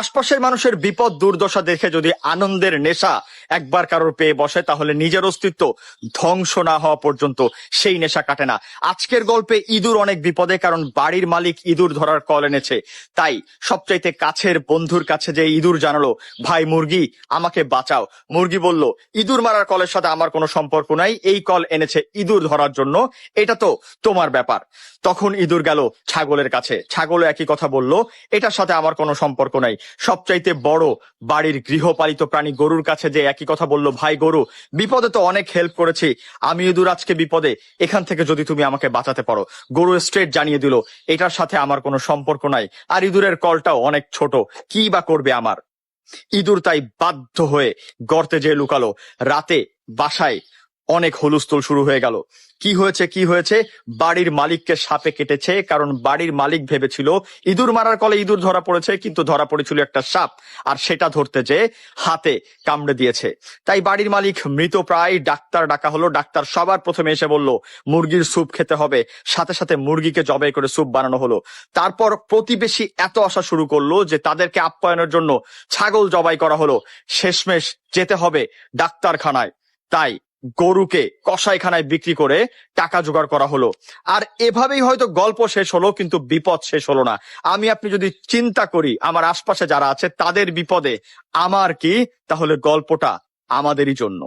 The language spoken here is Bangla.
আশপাশের মানুষের বিপদ দুর্দশা দেখে যদি আনন্দের নেশা একবার কারোর পেয়ে বসে, তাহলে নিজের অস্তিত্ব ধ্বংস না হওয়া পর্যন্ত সেই নেশা কাটে না। আজকের গল্পে ইঁদুর অনেক বিপদে, কারণ বাড়ির মালিক ইঁদুর ধরার কল এনেছে। তাই সবচাইতে কাছের বন্ধুর কাছে যে ইঁদুর জানালো, ভাই মুরগি আমাকে বাঁচাও। মুরগি বলল, ইঁদুর মারার কলের সাথে আমার কোনো সম্পর্ক নাই, এই কল এনেছে ইঁদুর ধরার জন্য, এটা তো তোমার ব্যাপার। তখন ইঁদুর গেল ছাগলের কাছে, ছাগলও একই কথা বলল, এটার সাথে আমার কোনো সম্পর্ক নাই। সবচাইতে বড় বাড়ির গৃহপালিত প্রাণী গরুর কাছে যে একই কথা বলল, ভাই গরু, বিপদে তো অনেক হেল্প করেছি, আমি ইঁদুর আজকে বিপদে, এখান থেকে যদি তুমি আমাকে বাঁচাতে পারো। গরু স্ট্রেট জানিয়ে দিল, এটার সাথে আমার কোনো সম্পর্ক নাই, আর ইঁদুরের কলটাও অনেক ছোট, কি বা করবে আমার। ইঁদুর তাই বাধ্য হয়ে গর্তে যেয়ে লুকালো। রাতে বাসায় অনেক হুলস্থুল শুরু হয়ে গেল। কি হয়েছে, বাড়ির মালিককে সাপে কেটেছে, কারণ বাড়ির মালিক ভেবেছিল ইঁদুর মারার কলে ইঁদুর ধরা পড়েছে, কিন্তু ধরা পড়েছিল একটা সাপ, আর সেটা ধরতে যে হাতে কামড়ে দিয়েছে। তাই বাড়ির মালিক মৃত প্রায়, ডাক্তার ডাকা হলো। ডাক্তার সবার প্রথমে এসে বলল, মুরগির স্যুপ খেতে হবে। সাথে সাথে মুরগিকে জবাই করে স্যুপ বানানো হলো। তারপর প্রতিবেশী এত আসা শুরু করলো যে তাদেরকে আপ্যায়নের জন্য ছাগল জবাই করা হলো। শেষমেশ যেতে হবে ডাক্তারখানায়। তাই গরুকে কসাইখানায় বিক্রি করে টাকা জোগাড় করা হলো। আর এভাবেই হয়তো গল্প শেষ হলো, কিন্তু বিপদ শেষ হলো না। আপনি যদি চিন্তা করি আমার আশপাশে যারা আছে তাদের বিপদে আমার কি, তাহলে গল্পটা আমাদেরই জন্য।